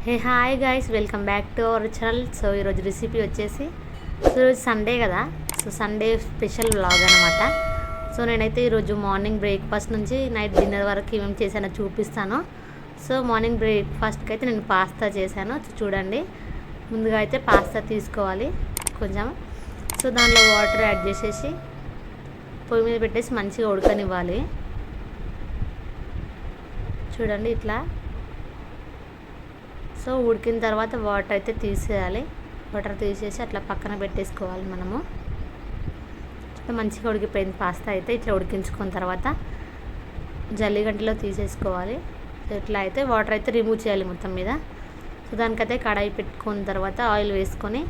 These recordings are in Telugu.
Hey hi guys, welcome back to our channel. So ఈరోజు రెసిపీ వచ్చేసి ఈరోజు సండే కదా. సో సండే స్పెషల్ వ్లాగ్ అనమాట. సో నేనైతే ఈరోజు మార్నింగ్ బ్రేక్ఫాస్ట్ నుంచి నైట్ డిన్నర్ వరకు ఏమేమి చేశానో చూపిస్తాను. సో మార్నింగ్ బ్రేక్ఫాస్ట్కి అయితే నేను పాస్తా చేశాను. చూడండి, ముందుగా అయితే పాస్తా తీసుకోవాలి కొంచెం. సో దానిలో వాటర్ యాడ్ చేసేసి పొయ్యి మీద పెట్టేసి మంచిగా ఉడకనివ్వాలి. చూడండి ఇట్లా. సో ఉడికిన తర్వాత వాటర్ అయితే తీసేయాలి. వాటర్ తీసేసి అట్లా పక్కన పెట్టేసుకోవాలి మనము. మంచిగా ఉడికిపోయింది పాస్తా అయితే. ఇట్లా ఉడికించుకున్న తర్వాత జల్లిగంటలో తీసేసుకోవాలి. ఇట్లా అయితే వాటర్ అయితే రిమూవ్ చేయాలి మొత్తం మీద. సో దానికైతే కడాయి పెట్టుకున్న తర్వాత ఆయిల్ వేసుకొని,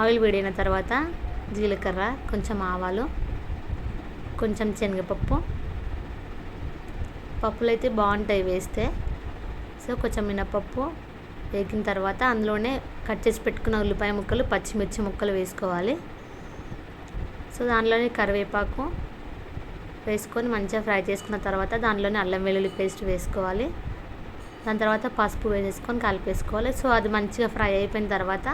ఆయిల్ వేడిన తర్వాత జీలకర్ర, కొంచెం ఆవాలు, కొంచెం శనగపప్పు, పప్పులు అయితే బాగుంటాయి వేస్తే. సో కొంచెం మినపప్పు వేగిన తర్వాత అందులోనే కట్ చేసి పెట్టుకున్న ఉల్లిపాయ ముక్కలు, పచ్చిమిర్చి ముక్కలు వేసుకోవాలి. సో దానిలోనే కరివేపాకు వేసుకొని మంచిగా ఫ్రై చేసుకున్న తర్వాత దానిలోనే అల్లం వెల్లుల్లి పేస్ట్ వేసుకోవాలి. దాని తర్వాత పసుపు వేసేసుకొని కలిపేసుకోవాలి. సో అది మంచిగా ఫ్రై అయిపోయిన తర్వాత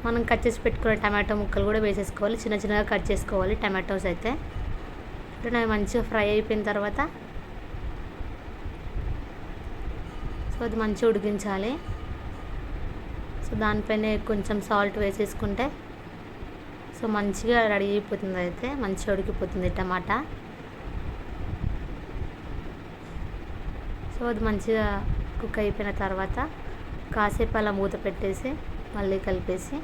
మనం కట్ చేసి పెట్టుకున్న టమాటో ముక్కలు కూడా వేసేసుకోవాలి. చిన్న చిన్నగా కట్ చేసుకోవాలి టమాటోస్ అయితే. అవి మంచిగా ఫ్రై అయిపోయిన తర్వాత సో అది మంచిగా ఉడికించాలి. సో దానిపైన కొంచెం సాల్ట్ వేసేసుకుంటే సో మంచిగా రెడీ అయిపోతుంది. అయితే మంచిగా ఉడికిపోతుంది టమాటా. సో అది మంచిగా కుక్ అయిపోయిన తర్వాత కాసేపు అలా మూత పెట్టేసి మళ్ళీ కలిపేసి,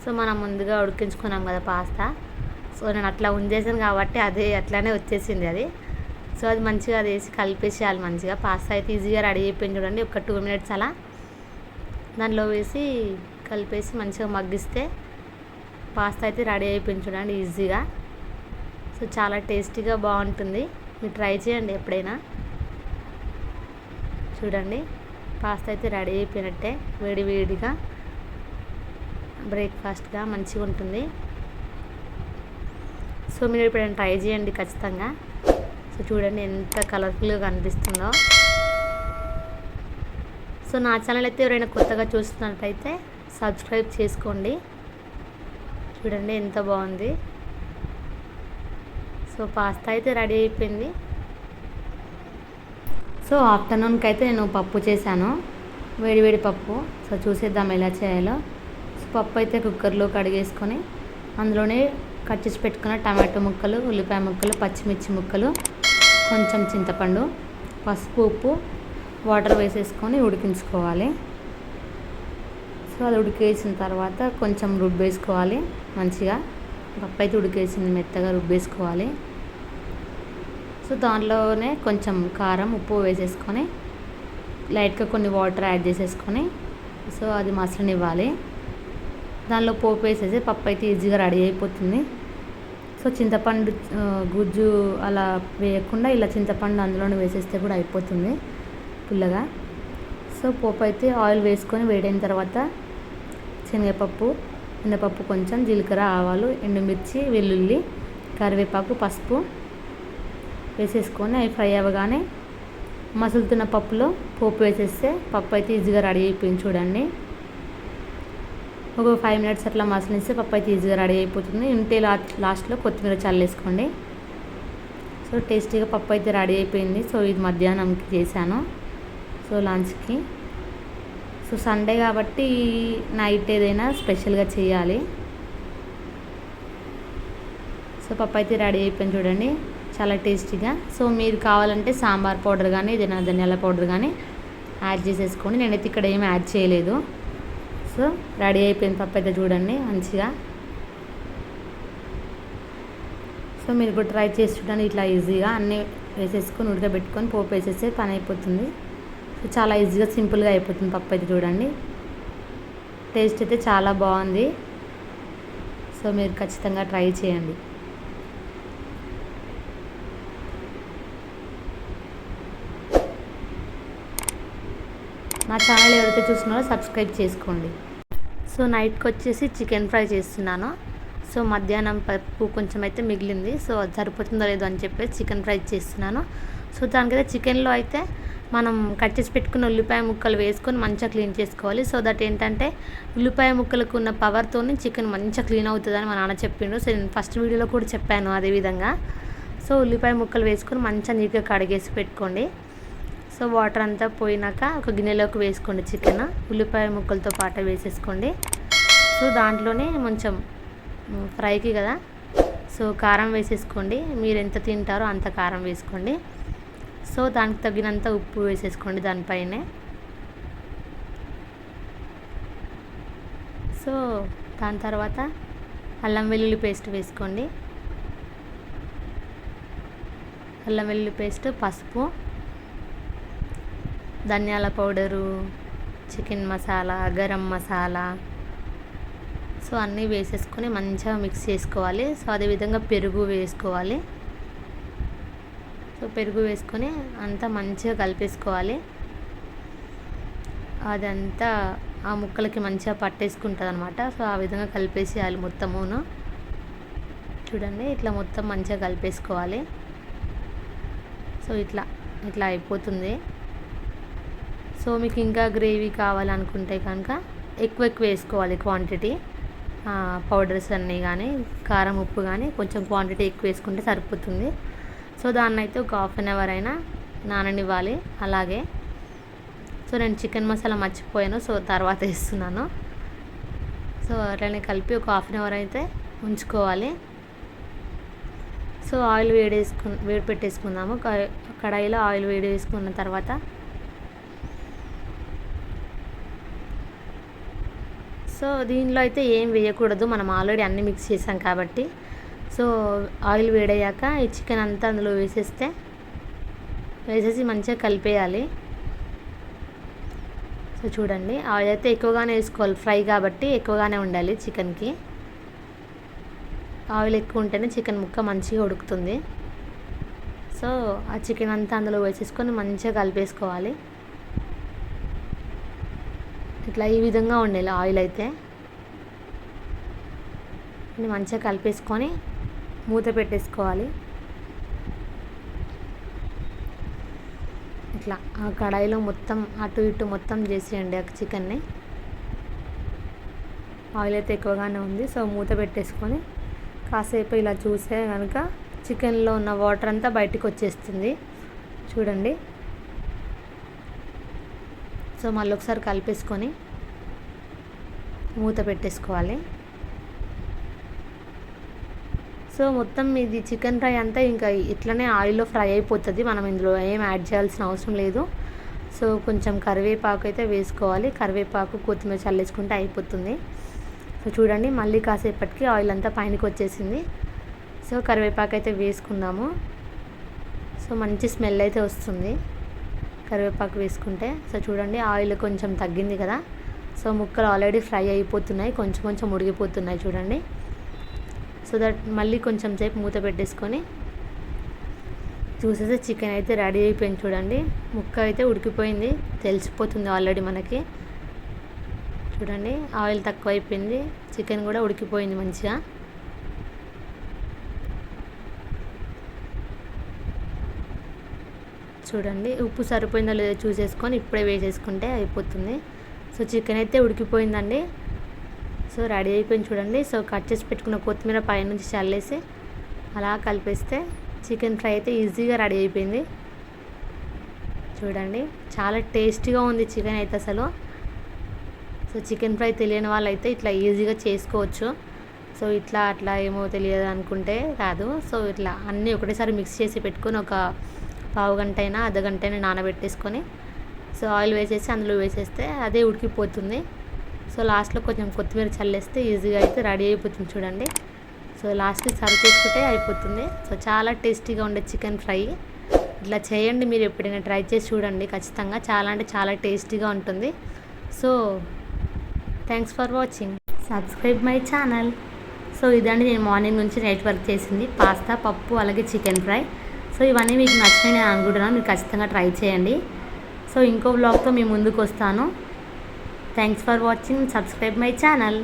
సో మనం ముందుగా ఉడికించుకున్నాం కదా పాస్తా, సో నేను అట్లా ఉంచేసాను కాబట్టి అదే అట్లానే వచ్చేసింది అది. సో అది మంచిగా అది వేసి కలిపేసేయాలి మంచిగా. పాస్తా అయితే ఈజీగా రెడీ అయిపోయింది చూడండి. ఒక 2 minutes అలా దానిలో వేసి కలిపేసి మంచిగా మగ్గిస్తే పాస్తా అయితే రెడీ అయిపోయింది చూడండి ఈజీగా. సో చాలా టేస్టీగా బాగుంటుంది. మీరు ట్రై చేయండి ఎప్పుడైనా. చూడండి పాస్తా అయితే రెడీ అయిపోయినట్టే. వేడి వేడిగా బ్రేక్ఫాస్ట్గా మంచిగా ఉంటుంది. సో మీరు ఎప్పుడైనా ట్రై చేయండి ఖచ్చితంగా. సో చూడండి ఎంత కలర్ఫుల్గా కనిపిస్తుందో. సో నా ఛానల్ అయితే ఎవరైనా కొత్తగా చూస్తున్నట్టయితే సబ్స్క్రైబ్ చేసుకోండి. చూడండి ఎంత బాగుంది. సో పాస్తా అయితే రెడీ అయిపోయింది. సో ఆఫ్టర్నూన్కి అయితే నేను పప్పు చేశాను, వేడివేడి పప్పు. సో చూసేద్దాం ఎలా చేయాలో. సో పప్పు అయితే కుక్కర్లో కడిగేసుకొని అందులోనే కట్ చేసి పెట్టుకున్న టమాటో ముక్కలు, ఉల్లిపాయ ముక్కలు, పచ్చిమిర్చి ముక్కలు, కొంచెం చింతపండు, పసుపు, ఉప్పు, వాటర్ వేసేసుకొని ఉడికించుకోవాలి. సో అది ఉడికేసిన తర్వాత కొంచెం రుబ్బేసుకోవాలి మంచిగా. పప్పు అయితే ఉడికేసింది, మెత్తగా రుబ్బేసుకోవాలి. సో దాంట్లోనే కొంచెం కారం, ఉప్పు వేసేసుకొని లైట్గా కొన్ని వాటర్ యాడ్ చేసేసుకొని సో అది మసలనివ్వాలి. దానిలో పోపు వేసేసి పప్పు అయితే ఈజీగా రెడీ అయిపోతుంది. సో చింతపండు గుజ్జు అలా వేయకుండా ఇలా చింతపండు అందులోనే వేసేస్తే కూడా అయిపోతుంది పుల్లగా. సో పోపు అయితే ఆయిల్ వేసుకొని వేడైన తర్వాత శనగపప్పు, మినపప్పు, కొంచెం జీలకర్ర, ఆవాలు, ఎండుమిర్చి, వెల్లుల్లి, కరివేపాకు, పసుపు వేసేసుకొని అవి ఫ్రై అవ్వగానే మసులుతున్న పప్పులో పోపు వేసేస్తే పప్పు అయితే ఈజీగా రెడీ అయిపోయింది చూడండి. ఒక 5 minutes అట్లా మసలిస్తే పప్పు అయితే ఈజీగా రెడీ అయిపోతుంది. ఉంటే లాస్ట్లో కొత్తిమీర చల్లేసుకోండి. సో టేస్టీగా పప్పు అయితే రెడీ అయిపోయింది. సో ఇది మధ్యాహ్నంకి చేశాను, సో లంచ్కి. సో సండే కాబట్టి నైట్ ఏదైనా స్పెషల్గా చేయాలి. సో పప్పు అయితే రెడీ అయిపోయింది చూడండి, చాలా టేస్టీగా. సో మీరు కావాలంటే సాంబార్ పౌడర్ కానీ ఏదైనా ధనియాల పౌడర్ కానీ యాడ్ చేసేసుకోండి. నేనైతే ఇక్కడ ఏమి యాడ్ చేయలేదు. సో రెడీ అయిపోయింది పప్పు అయితే చూడండి మంచిగా. సో మీరు కూడా ట్రై చేసి చూడండి. ఇట్లా ఈజీగా అన్నీ వేసేసుకొని ఉడకబెట్టుకొని పోపు వేసేస్తే పని అయిపోతుంది. సో చాలా ఈజీగా సింపుల్గా అయిపోతుంది పప్పు అయితే చూడండి. టేస్ట్ అయితే చాలా బాగుంది. సో మీరు ఖచ్చితంగా ట్రై చేయండి. నా ఛానల్ ఎవరైతే చూస్తున్నారో సబ్స్క్రైబ్ చేసుకోండి. సో నైట్కి వచ్చేసి చికెన్ ఫ్రై చేస్తున్నాను. సో మధ్యాహ్నం పప్పు కొంచెం అయితే మిగిలింది. సో అది సరిపోతుందో లేదో అని చెప్పేసి చికెన్ ఫ్రై చేస్తున్నాను. సో దానికైతే చికెన్లో అయితే మనం కట్ చేసి పెట్టుకున్న ఉల్లిపాయ ముక్కలు వేసుకొని మంచిగా క్లీన్ చేసుకోవాలి. సో దట్ ఏంటంటే ఉల్లిపాయ ముక్కలకు ఉన్న పవర్తో చికెన్ మంచిగా క్లీన్ అవుతుందని మా నాన్న చెప్పిండు. సో నేను ఫస్ట్ వీడియోలో కూడా చెప్పాను అదేవిధంగా. సో ఉల్లిపాయ ముక్కలు వేసుకొని మంచిగా నీట్గా కడిగేసి పెట్టుకోండి. సో వాటర్ అంతా పోయినాక ఒక గిన్నెలోకి వేసుకోండి చికెన్, ఉల్లిపాయ ముక్కలతో పాటు వేసేసుకోండి. సో దాంట్లోనే కొంచెం ఫ్రైకి కదా, సో కారం వేసేసుకోండి. మీరు ఎంత తింటారో అంత కారం వేసుకోండి. సో దానికి తగినంత ఉప్పు వేసేసుకోండి దానిపైనే. సో దాని తర్వాత అల్లం వెల్లుల్లి పేస్ట్ వేసుకోండి. అల్లం వెల్లుల్లి పేస్ట్, పసుపు, ధనియాల powder, chicken masala, garam masala, so అన్నీ వేసేసుకొని మంచిగా మిక్స్ చేసుకోవాలి. సో అదేవిధంగా పెరుగు వేసుకోవాలి. సో పెరుగు వేసుకొని అంతా మంచిగా కలిపేసుకోవాలి. అదంతా ఆ ముక్కలకి మంచిగా పట్టేసుకుంటుంది అనమాట. సో ఆ విధంగా కలిపేసేయాలి మొత్తమును. చూడండి ఇట్లా మొత్తం మంచిగా కలిపేసుకోవాలి. సో ఇట్లా అయిపోతుంది. సో మీకు ఇంకా గ్రేవీ కావాలనుకుంటే కనుక ఎక్కువ వేసుకోవాలి క్వాంటిటీ. పౌడర్స్ అన్నీ కానీ కారం ఉప్పు కానీ కొంచెం క్వాంటిటీ ఎక్కువ వేసుకుంటే సరిపోతుంది. సో దాన్ని అయితే ఒక 1/2 అవర్ అయినా నాననివ్వాలి. అలాగే సో నేను చికెన్ మసాలా మర్చిపోయాను, సో తర్వాత వేస్తున్నాను. సో అట్లనే కలిపి ఒక 1/2 అవర్ అయితే ఉంచుకోవాలి. సో ఆయిల్ వేడి పెట్టేసుకుందాము. కడాయిలో ఆయిల్ వేడి వేసుకున్న తర్వాత సో దీనిలో అయితే ఏం వేయకూడదు, మనం ఆల్రెడీ అన్నీ మిక్స్ చేసాం కాబట్టి. సో ఆయిల్ వేడయ్యాక ఈ చికెన్ అంతా అందులో వేసేసి మంచిగా కలిపేయాలి. సో చూడండి ఆయిల్ అయితే ఎక్కువగానే వేసుకోవాలి, ఫ్రై కాబట్టి ఎక్కువగానే ఉండాలి చికెన్కి. ఆయిల్ ఎక్కువ ఉంటేనే చికెన్ ముక్క మంచిగా ఉడుకుతుంది. సో ఆ చికెన్ అంతా అందులో వేసేసుకొని మంచిగా కలిపేసుకోవాలి. ఇట్లా ఈ విధంగా ఉండాలి ఆయిల్ అయితే. మంచిగా కలిపేసుకొని మూత పెట్టేసుకోవాలి. ఇట్లా ఆ కడాయిలో మొత్తం అటు ఇటు మొత్తం చేసేయండి ఆ చికెన్ని. ఆయిల్ అయితే ఎక్కువగానే ఉంది. సో మూత పెట్టేసుకొని కాసేపు ఇలా చూసే కనుక చికెన్లో ఉన్న వాటర్ అంతా బయటికి వచ్చేస్తుంది. చూడండి. సో మళ్ళీ ఒకసారి కలిపేసుకొని మూత పెట్టేసుకోవాలి. సో మొత్తం ఇది చికెన్ ఫ్రై అంతా ఇంకా ఇట్లనే ఆయిల్లో ఫ్రై అయిపోతుంది. మనం ఇందులో ఏం యాడ్ చేయాల్సిన అవసరం లేదు. సో కొంచెం కరివేపాకు అయితే వేసుకోవాలి. కరివేపాకు కొత్తిమీర చల్లేసుకుంటే అయిపోతుంది. సో చూడండి మళ్ళీ కాసేపటికి ఆయిల్ అంతా పైనకి వచ్చేసింది. సో కరివేపాకు అయితే వేసుకుందాము. సో మంచి స్మెల్ అయితే వస్తుంది కరివేపాకు వేసుకుంటే. సో చూడండి ఆయిల్ కొంచెం తగ్గింది కదా. సో ముక్కలు ఆల్రెడీ ఫ్రై అయిపోతున్నాయి, కొంచెం ఉడికిపోతున్నాయి చూడండి. సో దట్ మళ్ళీ కొంచెం సేపు మూత పెట్టేసుకొని చూసేసి చికెన్ అయితే రెడీ అయిపోయింది చూడండి. ముక్క అయితే ఉడికిపోయింది, తెలిసిపోతుంది ఆల్రెడీ మనకి. చూడండి ఆయిల్ తక్కువ అయిపోయింది, చికెన్ కూడా ఉడికిపోయింది మంచిగా. చూడండి ఉప్పు సరిపోయిందో లేదో చూసేసుకొని ఇప్పుడే వేసేసుకుంటే అయిపోతుంది. సో చికెన్ అయితే ఉడికిపోయిందండి. సో రెడీ అయిపోయింది చూడండి. సో కట్ చేసి పెట్టుకున్న కొత్తిమీర పైనుంచి చల్లేసి అలా కలిపేస్తే చికెన్ ఫ్రై అయితే ఈజీగా రెడీ అయిపోయింది. చూడండి చాలా టేస్టీగా ఉంది చికెన్ అయితే అసలు. సో చికెన్ ఫ్రై తెలియని వాళ్ళైతే ఇట్లా ఈజీగా చేసుకోవచ్చు. సో ఇట్లా అట్లా ఏమో తెలియదు అనుకుంటే కాదు. సో ఇట్లా అన్నీ ఒకటేసారి మిక్స్ చేసి పెట్టుకొని ఒక పావు గంట అయినా అర్ధగంట అయినా నానబెట్టేసుకొని సో ఆయిల్ వేసేసి అందులో వేసేస్తే అదే ఉడికిపోతుంది. సో లాస్ట్లో కొంచెం కొత్తిమీర చల్లేస్తే ఈజీగా అయితే రెడీ అయిపోతుంది చూడండి. సో లాస్ట్కి సర్వ్ చేసుకుంటే అయిపోతుంది. సో చాలా టేస్టీగా ఉండే చికెన్ ఫ్రై ఇట్లా చేయండి, మీరు ఎప్పుడైనా ట్రై చేసి చూడండి ఖచ్చితంగా. చాలా అంటే చాలా టేస్టీగా ఉంటుంది. So thanks for watching, subscribe my channel. So ఇదండి నేను మార్నింగ్ నుంచి నైట్ వర్క్ చేసింది, పాస్తా, పప్పు, అలాగే చికెన్ ఫ్రై. సో ఇవన్నీ మీకు నచ్చినాయి నేను అనుకుంటున్నాను, మీరు ఖచ్చితంగా ట్రై చేయండి. సో ఇంకో వ్లాగ్తో మీ ముందుకు వస్తాను. Thanks for watching, subscribe my channel.